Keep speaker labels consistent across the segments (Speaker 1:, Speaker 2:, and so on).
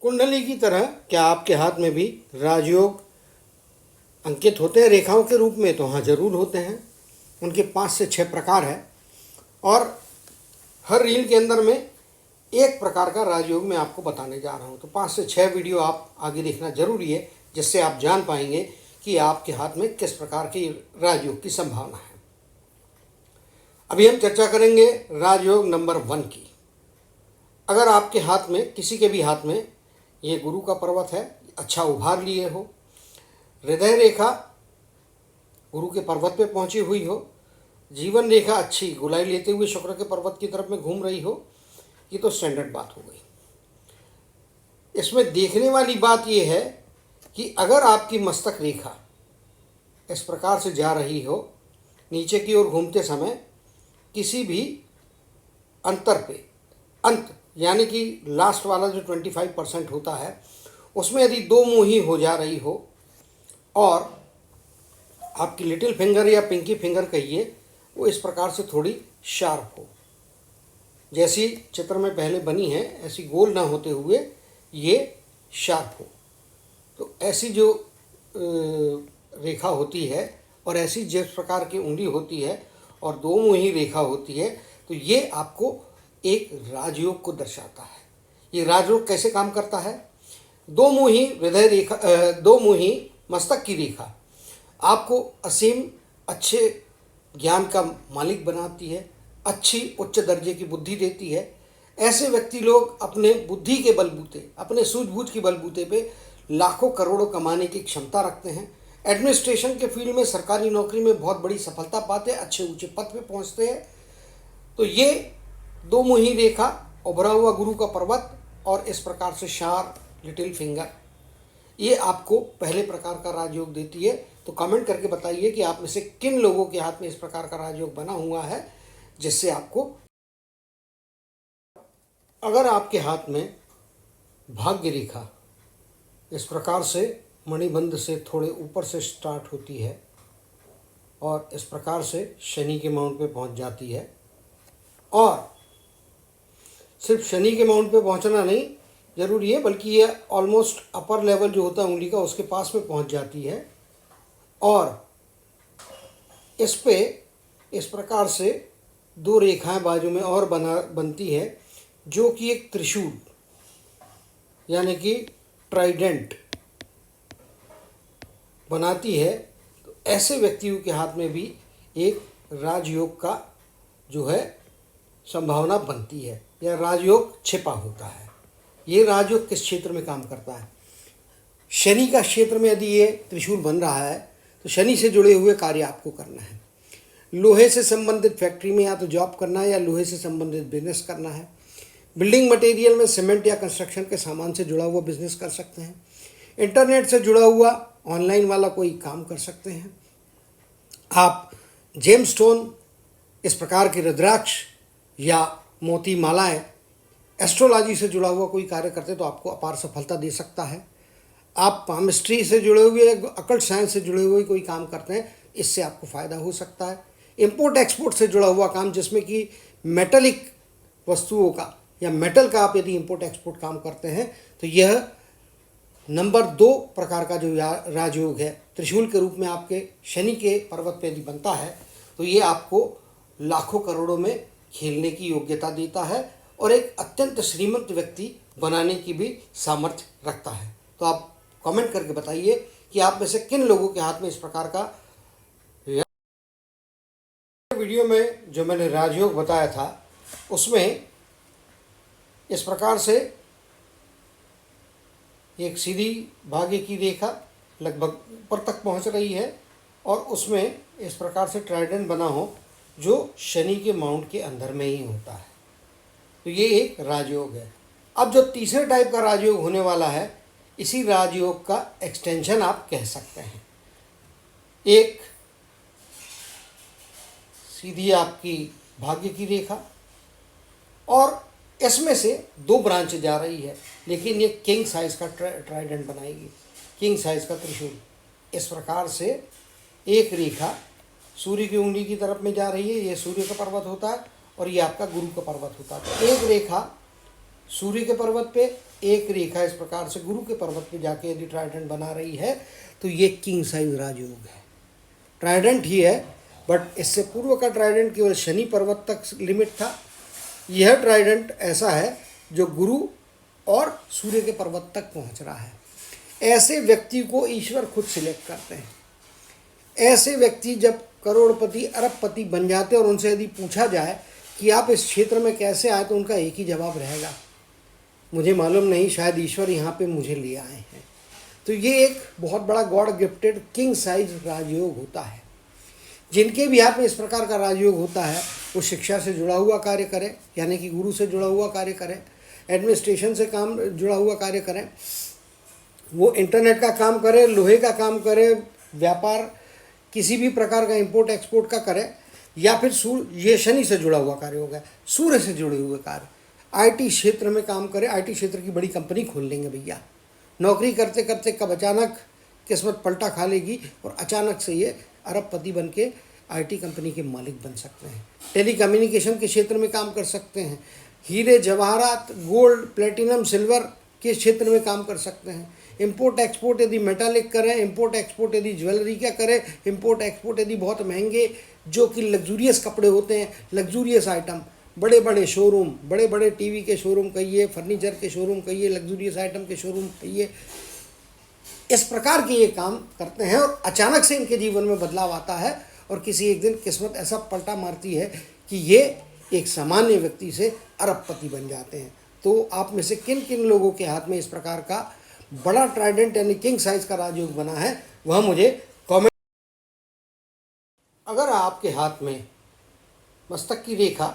Speaker 1: कुंडली की तरह क्या आपके हाथ में भी राजयोग अंकित होते हैं रेखाओं के रूप में? तो हाँ, जरूर होते हैं। उनके 5 से 6 प्रकार है और हर रील के अंदर में एक प्रकार का राजयोग मैं आपको बताने जा रहा हूँ। तो 5 से 6 वीडियो आप आगे देखना जरूरी है, जिससे आप जान पाएंगे कि आपके हाथ में किस प्रकार की राजयोग की संभावना है। अभी हम चर्चा करेंगे राजयोग नंबर 1 की। अगर आपके हाथ में, किसी के भी हाथ में, ये गुरु का पर्वत है, अच्छा उभार लिए हो, हृदय रेखा गुरु के पर्वत पे पहुंची हुई हो, जीवन रेखा अच्छी गुलाई लेते हुए शुक्र के पर्वत की तरफ में घूम रही हो, ये तो स्टैंडर्ड बात हो गई। इसमें देखने वाली बात यह है कि अगर आपकी मस्तक रेखा इस प्रकार से जा रही हो, नीचे की ओर घूमते समय किसी भी अंतर पे, अंत यानी कि लास्ट वाला जो 25% होता है, उसमें यदि दो मुही हो जा रही हो और आपकी लिटिल फिंगर या पिंकी फिंगर कहिए, वो इस प्रकार से थोड़ी शार्प हो, जैसी चित्र में पहले बनी है ऐसी गोल ना होते हुए ये शार्प हो, तो ऐसी जो रेखा होती है और ऐसी जिस प्रकार की उंगली होती है और दो मुही रेखा होती है, तो ये आपको एक राजयोग को दर्शाता है। ये राजयोग कैसे काम करता है? दो मुही हृदय रेखा, दो मुही मस्तक की रेखा आपको असीम अच्छे ज्ञान का मालिक बनाती है, अच्छी उच्च दर्जे की बुद्धि देती है। ऐसे व्यक्ति लोग अपने बुद्धि के बलबूते, अपने सूझबूझ के बलबूते पे लाखों करोड़ों कमाने की क्षमता रखते हैं। एडमिनिस्ट्रेशन के फील्ड में, सरकारी नौकरी में बहुत बड़ी सफलता पाते हैं, अच्छे ऊंचे पद पे पहुंचते हैं। तो ये दो मुही रेखा, उभरा हुआ गुरु का पर्वत और इस प्रकार से शार्प लिटिल फिंगर, ये आपको पहले प्रकार का राजयोग देती है। तो कमेंट करके बताइए कि आप में से किन लोगों के हाथ में इस प्रकार का राजयोग बना हुआ है, जिससे आपको, अगर आपके हाथ में भाग्य रेखा इस प्रकार से मणिबंध से थोड़े ऊपर से स्टार्ट होती है और इस प्रकार से शनि के माउंट पे पहुंच जाती है, और सिर्फ शनि के माउंट पे पहुंचना नहीं जरूरी है, बल्कि ये ऑलमोस्ट अपर लेवल जो होता है उंगली का, उसके पास में पहुंच जाती है, और इस पे इस प्रकार से दो रेखाएं बाजू में और बनती है, जो कि एक त्रिशूल यानी कि ट्राइडेंट बनाती है। तो ऐसे व्यक्तियों के हाथ में भी एक राजयोग का जो है संभावना बनती है, या राजयोग छिपा होता है। ये राजयोग किस क्षेत्र में काम करता है? शनि का क्षेत्र में यदि ये त्रिशूल बन रहा है तो शनि से जुड़े हुए कार्य आपको करना है। लोहे से संबंधित फैक्ट्री में या तो जॉब करना है या लोहे से संबंधित बिजनेस करना है। बिल्डिंग मटेरियल में सीमेंट या कंस्ट्रक्शन के सामान से जुड़ा हुआ बिजनेस कर सकते हैं। इंटरनेट से जुड़ा हुआ ऑनलाइन वाला कोई काम कर सकते हैं। आप जेम स्टोन, इस प्रकार के रुद्राक्ष या मोती मालाएं, एस्ट्रोलॉजी से जुड़ा हुआ कोई कार्य करते हैं तो आपको अपार सफलता दे सकता है। आप पामिस्ट्री से जुड़े हुए, अकल्ट साइंस से जुड़े हुए कोई काम करते हैं, इससे आपको फ़ायदा हो सकता है। इंपोर्ट एक्सपोर्ट से जुड़ा हुआ काम, जिसमें कि मेटलिक वस्तुओं का या मेटल का आप यदि इंपोर्ट एक्सपोर्ट काम करते हैं, तो यह नंबर 2 प्रकार का जो राजयोग है, त्रिशूल के रूप में आपके शनि के पर्वत पे यदि बनता है, तो ये आपको लाखों करोड़ों में खेलने की योग्यता देता है और एक अत्यंत श्रीमंत व्यक्ति बनाने की भी सामर्थ्य रखता है। तो आप कमेंट करके बताइए कि आप में से किन लोगों के हाथ में इस प्रकार का। वीडियो में जो मैंने राजयोग बताया था, उसमें इस प्रकार से एक सीधी भाग्य की रेखा लगभग ऊपर तक पहुंच रही है और उसमें इस प्रकार से ट्राइडेंट बना हो, जो शनि के माउंट के अंदर में ही होता है। तो ये एक राजयोग है। अब जो तीसरे टाइप का राजयोग होने वाला है, इसी राजयोग का एक्सटेंशन आप कह सकते हैं। एक सीधी आपकी भाग्य की रेखा और इसमें से 2 ब्रांच जा रही है, लेकिन ये किंग साइज का ट्राइडेंट बनाएगी, किंग साइज का त्रिशूल। इस प्रकार से एक रेखा सूर्य की उंगली की तरफ में जा रही है, ये सूर्य का पर्वत होता है और ये आपका गुरु का पर्वत होता है। तो एक रेखा सूर्य के पर्वत पे, एक रेखा इस प्रकार से गुरु के पर्वत पे जाके यदि ट्राइडेंट बना रही है तो ये किंग साइज राजयोग है। ट्राइडेंट ही है, बट इससे पूर्व का ट्राइडेंट केवल शनि पर्वत तक लिमिट था। यह ट्राइडेंट ऐसा है जो गुरु और सूर्य के पर्वत तक पहुंच रहा है। ऐसे व्यक्ति को ईश्वर खुद सिलेक्ट करते हैं। ऐसे व्यक्ति जब करोड़पति अरबपति बन जाते हैं और उनसे यदि पूछा जाए कि आप इस क्षेत्र में कैसे आए, तो उनका एक ही जवाब रहेगा, मुझे मालूम नहीं, शायद ईश्वर यहाँ पे मुझे ले आए हैं। तो ये एक बहुत बड़ा गॉड गिफ्टेड किंग साइज राजयोग होता है। जिनके भी हाथ में इस प्रकार का राजयोग होता है वो शिक्षा से जुड़ा हुआ कार्य करें, यानी कि गुरु से जुड़ा हुआ कार्य करें, एडमिनिस्ट्रेशन से काम जुड़ा हुआ कार्य करें, वो इंटरनेट का काम करे, लोहे का काम करे, व्यापार किसी भी प्रकार का इंपोर्ट एक्सपोर्ट का करे, या फिर ये शनि से जुड़ा हुआ कार्य हो गया, सूर्य से जुड़े हुए कार्य, आईटी क्षेत्र में काम करे, आईटी क्षेत्र की बड़ी कंपनी खोल लेंगे भैया। नौकरी करते करते कब अचानक किस्मत पलटा खा लेगी और अचानक से ये अरबपति बन के आईटी कंपनी के मालिक बन सकते हैं। टेली कम्युनिकेशन के क्षेत्र में काम कर सकते हैं, हीरे जवाहरात गोल्ड प्लेटिनम सिल्वर के क्षेत्र में काम कर सकते हैं। इंपोर्ट एक्सपोर्ट यदि मेटालिक करें, इंपोर्ट एक्सपोर्ट यदि ज्वेलरी का करें, इंपोर्ट एक्सपोर्ट यदि बहुत महंगे जो कि लग्जूरियस कपड़े होते हैं, लग्जूरियस आइटम, बड़े बड़े शोरूम, बड़े बड़े टीवी के शोरूम कहिए, फर्नीचर के शोरूम कहिए, लग्जूरियस आइटम के शोरूम कहिए, इस प्रकार के ये काम करते हैं और अचानक से इनके जीवन में बदलाव आता है और किसी एक दिन किस्मत ऐसा पलटा मारती है कि ये एक सामान्य व्यक्ति से अरबपति बन जाते हैं। तो आप में से किन किन लोगों के हाथ में इस प्रकार का बड़ा ट्राइडेंट यानी किंग साइज का राजयोग बना है, वह मुझे कमेंट। अगर आपके हाथ में मस्तक की रेखा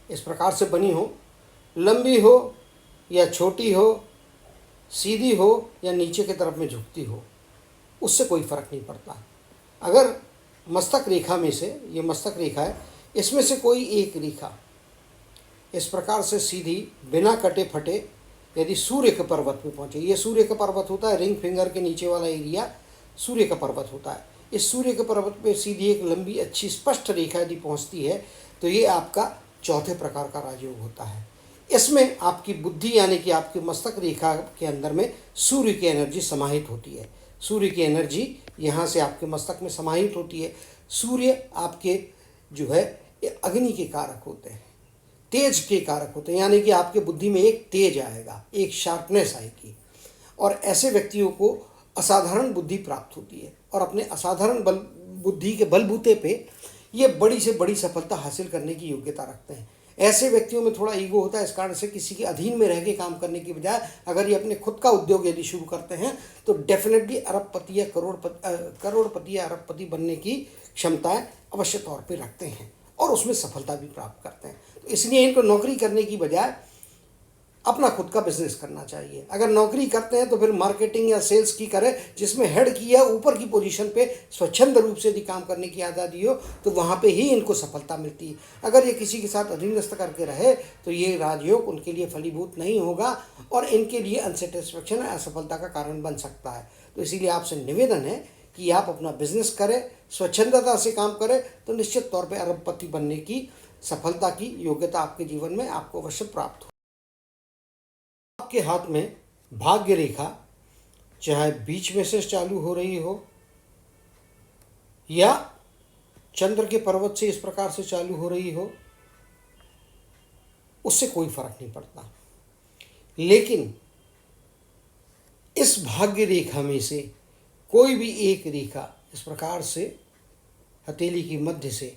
Speaker 1: इस प्रकार से बनी हो, लंबी हो या छोटी हो, सीधी हो या नीचे की तरफ में झुकती हो, उससे कोई फर्क नहीं पड़ता। अगर मस्तक रेखा में से, ये मस्तक रेखा है, इसमें से कोई एक रेखा इस प्रकार से सीधी बिना कटे फटे यदि सूर्य के पर्वत पे पहुंचे, ये सूर्य का पर्वत होता है, रिंग फिंगर के नीचे वाला एरिया सूर्य का पर्वत होता है, इस सूर्य के पर्वत पे सीधी एक लंबी अच्छी स्पष्ट रेखा यदि पहुंचती है तो ये आपका चौथे प्रकार का राजयोग होता है। इसमें आपकी बुद्धि यानी कि आपकी मस्तक रेखा के अंदर में सूर्य की एनर्जी समाहित होती है। सूर्य की एनर्जी यहाँ से आपके मस्तक में समाहित होती है। सूर्य आपके जो है अग्नि के कारक होते हैं, तेज के कारक होते हैं, यानी कि आपके बुद्धि में एक तेज आएगा, एक शार्पनेस आएगी और ऐसे व्यक्तियों को असाधारण बुद्धि प्राप्त होती है और अपने असाधारण बुद्धि के बलबूते पे ये बड़ी से बड़ी सफलता हासिल करने की योग्यता रखते हैं। ऐसे व्यक्तियों में थोड़ा ईगो होता है, इस कारण से किसी के अधीन में रह के काम करने की बजाय अगर ये अपने खुद का उद्योग यदि शुरू करते हैं तो डेफिनेटली अरबपति या करोड़पति या अरबपति बनने की क्षमताएं अवश्य तौर पे रखते हैं और उसमें सफलता भी प्राप्त करते हैं। तो इसलिए इनको नौकरी करने की बजाय अपना खुद का बिजनेस करना चाहिए। अगर नौकरी करते हैं तो फिर मार्केटिंग या सेल्स की करें, जिसमें हेड की या ऊपर की पोजीशन पे स्वच्छंद रूप से यदि काम करने की आज़ादी हो तो वहाँ पे ही इनको सफलता मिलती है। अगर ये किसी के साथ अधीनस्थ करके रहे तो ये राजयोग उनके लिए फलीभूत नहीं होगा और इनके लिए अनसेटिस्फैक्शन असफलता का कारण बन सकता है। तो इसीलिए आपसे निवेदन है कि आप अपना बिजनेस करें, स्वच्छंदता से काम करें तो निश्चित तौर पर अरबपति बनने की सफलता की योग्यता आपके जीवन में आपको अवश्य प्राप्त हो। आपके हाथ में भाग्य रेखा चाहे बीच में से चालू हो रही हो या चंद्र के पर्वत से इस प्रकार से चालू हो रही हो, उससे कोई फर्क नहीं पड़ता। लेकिन इस भाग्य रेखा में से कोई भी एक रेखा इस प्रकार से हथेली की मध्य से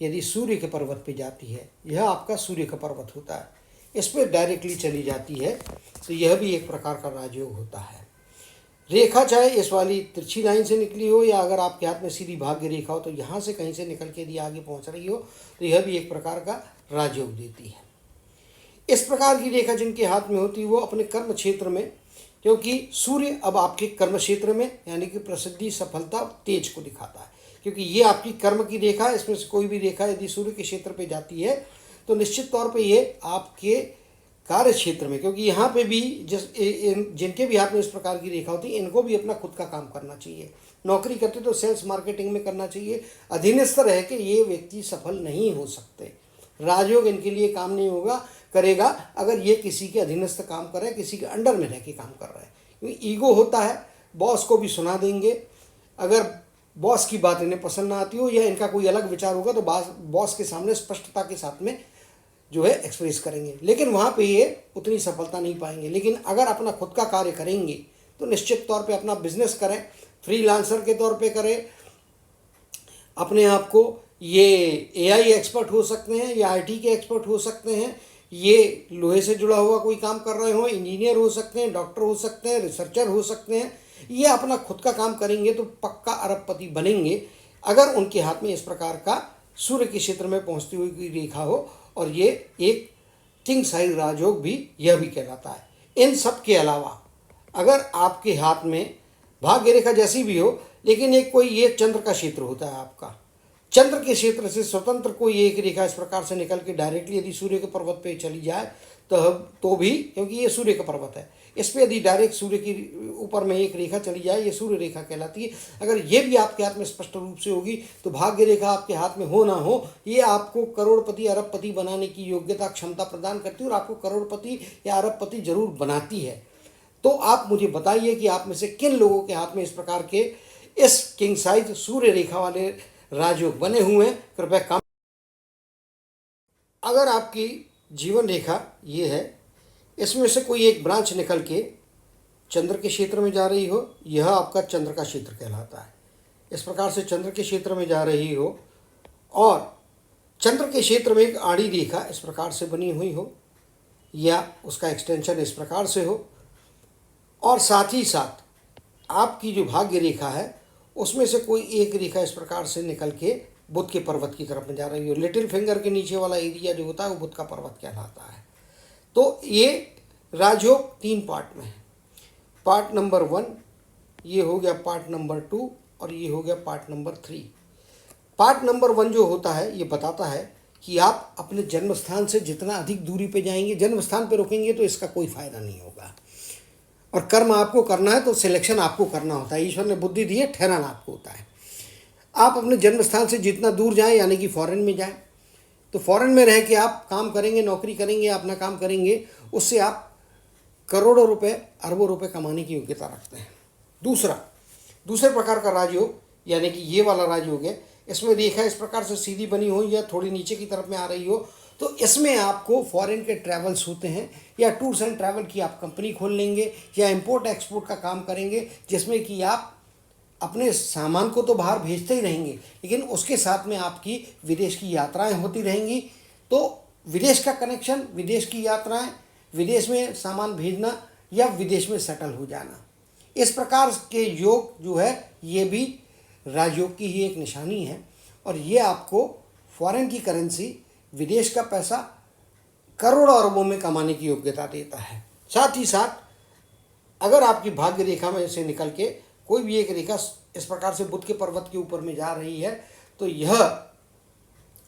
Speaker 1: यदि सूर्य के पर्वत पे जाती है, यह आपका सूर्य का पर्वत होता है, इस पर डायरेक्टली चली जाती है तो यह भी एक प्रकार का राजयोग होता है। रेखा चाहे इस वाली तिरछी लाइन से निकली हो या अगर आपके हाथ में सीधी भाग्य रेखा हो तो यहाँ से कहीं से निकल के यदि आगे पहुँच रही हो तो यह भी एक प्रकार का राजयोग देती है। इस प्रकार की रेखा जिनके हाथ में होती है वो अपने कर्म क्षेत्र में, क्योंकि सूर्य अब आपके कर्म क्षेत्र में यानी कि प्रसिद्धि सफलता तेज को दिखाता है, क्योंकि ये आपकी कर्म की रेखा है। इसमें से कोई भी रेखा यदि सूर्य के क्षेत्र पे जाती है तो निश्चित तौर पे ये आपके कार्य क्षेत्र में, क्योंकि यहाँ पे भी जिनके भी हाथ में इस प्रकार की रेखा होती है इनको भी अपना खुद का काम करना चाहिए। नौकरी करते तो सेल्स मार्केटिंग में करना चाहिए। अधीनस्थ रह के ये व्यक्ति सफल नहीं हो सकते, राजयोग इनके लिए काम नहीं होगा, करेगा अगर ये किसी के अधीनस्थ काम कर रहा है, किसी के अंडर में रह के काम कर रहा है। क्योंकि ईगो होता है, बॉस को भी सुना देंगे। अगर बॉस की बात इन्हें पसंद ना आती हो या इनका कोई अलग विचार होगा तो बॉस के सामने स्पष्टता के साथ में जो है एक्सप्रेस करेंगे, लेकिन वहाँ पे ये उतनी सफलता नहीं पाएंगे। लेकिन अगर अपना खुद का कार्य करेंगे तो निश्चित तौर पे अपना बिजनेस करें, फ्रीलांसर के तौर पे करें, अपने आप को ये एआई एक्सपर्ट हो सकते हैं या आईटी के एक्सपर्ट हो सकते हैं, ये लोहे से जुड़ा हुआ कोई काम कर रहे हो, इंजीनियर हो सकते हैं, डॉक्टर हो सकते हैं, रिसर्चर हो सकते हैं। ये अपना खुद का काम करेंगे तो पक्का अरबपति बनेंगे अगर उनके हाथ में इस प्रकार का सूर्य के क्षेत्र में पहुंचती हुई कोई रेखा हो। और ये एक किंग साइज राजयोग भी यह भी कहलाता है। इन सब के अलावा अगर आपके हाथ में भाग्य रेखा जैसी भी हो, लेकिन एक कोई ये चंद्र का क्षेत्र होता है आपका, चंद्र के क्षेत्र से स्वतंत्र कोई एक रेखा इस प्रकार से निकल के डायरेक्टली यदि सूर्य के पर्वत पे चली जाए तो भी, क्योंकि ये सूर्य का पर्वत है, इस पर यदि डायरेक्ट सूर्य के ऊपर में एक रेखा चली जाए, ये सूर्य रेखा कहलाती है। अगर ये भी आपके हाथ में स्पष्ट रूप से होगी तो भाग्य रेखा आपके हाथ में हो ना हो, ये आपको करोड़पति अरबपति बनाने की योग्यता क्षमता प्रदान करती है और आपको करोड़पति या अरबपति जरूर बनाती है। तो आप मुझे बताइए कि आप में से किन लोगों के हाथ में इस प्रकार के इस किंग साइज सूर्य रेखा वाले राजयोग बने हुए हैं, कृपया काम। अगर आपकी जीवन रेखा ये है, इसमें से कोई एक ब्रांच निकल के चंद्र के क्षेत्र में जा रही हो, यह आपका चंद्र का क्षेत्र कहलाता है। इस प्रकार से चंद्र के क्षेत्र में जा रही हो और चंद्र के क्षेत्र में एक आड़ी रेखा इस प्रकार से बनी हुई हो या उसका एक्सटेंशन इस प्रकार से हो, और साथ ही साथ आपकी जो भाग्य रेखा है उसमें से कोई एक रेखा इस प्रकार से निकल के बुध के पर्वत की तरफ में जा रही हो। लिटिल फिंगर के नीचे वाला एरिया जो होता है वो बुध का पर्वत कहलाता है। तो ये राजयोग 3 पार्ट में है। पार्ट नंबर 1 ये हो गया, पार्ट नंबर 2 और ये हो गया पार्ट नंबर 3। पार्ट नंबर 1 जो होता है ये बताता है कि आप अपने जन्म स्थान से जितना अधिक दूरी पे जाएंगे, जन्म स्थान पे रुकेंगे तो इसका कोई फायदा नहीं होगा। और कर्म आपको करना है तो सिलेक्शन आपको करना होता है, ईश्वर ने बुद्धि दी है, ठहराना आपको होता है। आप अपने जन्म स्थान से जितना दूर जाएं, यानी कि फॉरेन में जाएं, तो फॉरेन में रह के आप काम करेंगे, नौकरी करेंगे, अपना काम करेंगे, उससे आप करोड़ों रुपए अरबों रुपए कमाने की योग्यता रखते हैं। दूसरे प्रकार का राजयोग यानी कि ये वाला राजयोग है, इसमें रेखा इस प्रकार से सीधी बनी हो या थोड़ी नीचे की तरफ में आ रही हो, तो इसमें आपको फॉरेन के ट्रैवल्स होते हैं या टूर्स एंड ट्रैवल की आप कंपनी खोल लेंगे या इंपोर्ट एक्सपोर्ट का काम करेंगे, जिसमें कि आप अपने सामान को तो बाहर भेजते ही रहेंगे, लेकिन उसके साथ में आपकी विदेश की यात्राएं होती रहेंगी। तो विदेश का कनेक्शन, विदेश की यात्राएं, विदेश में सामान भेजना या विदेश में सेटल हो जाना, इस प्रकार के योग जो है ये भी राजयोग की ही एक निशानी है। और ये आपको फॉरेन की करेंसी, विदेश का पैसा करोड़ों अरबों में कमाने की योग्यता देता है। साथ ही साथ अगर आपकी भाग्य रेखा में से निकल के कोई भी एक रेखा इस प्रकार से बुध के पर्वत के ऊपर में जा रही है, तो यह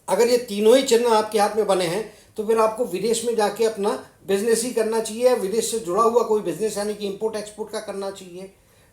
Speaker 1: अगर ये तीनों ही चिन्ह आपके हाथ में बने हैं तो फिर आपको विदेश में जाके अपना बिजनेस ही करना चाहिए, विदेश से जुड़ा हुआ कोई बिजनेस यानी कि इंपोर्ट एक्सपोर्ट का करना चाहिए,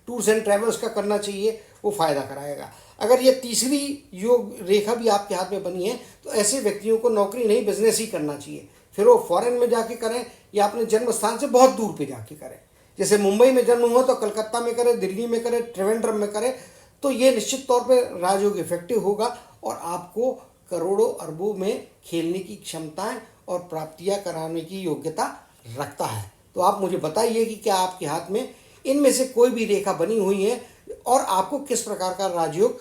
Speaker 1: टूर्स एंड ट्रैवल्स का करना चाहिए, वो फ़ायदा कराएगा। अगर ये तीसरी योग रेखा भी आपके हाथ में बनी है तो ऐसे व्यक्तियों को नौकरी नहीं, बिजनेस ही करना चाहिए, फिर वो फॉरेन में जाके करें या अपने जन्म स्थान से बहुत दूर पे जाके करें। जैसे मुंबई में जन्म हुआ तो कलकत्ता में करे, दिल्ली में करे, त्रिवेंद्रम में करे, तो ये निश्चित तौर पे राजयोग इफेक्टिव होगा और आपको करोड़ों अरबों में खेलने की क्षमताएं और प्राप्तियां कराने की योग्यता रखता है। तो आप मुझे बताइए कि क्या आपके हाथ में इनमें से कोई भी रेखा बनी हुई है और आपको किस प्रकार का राजयोग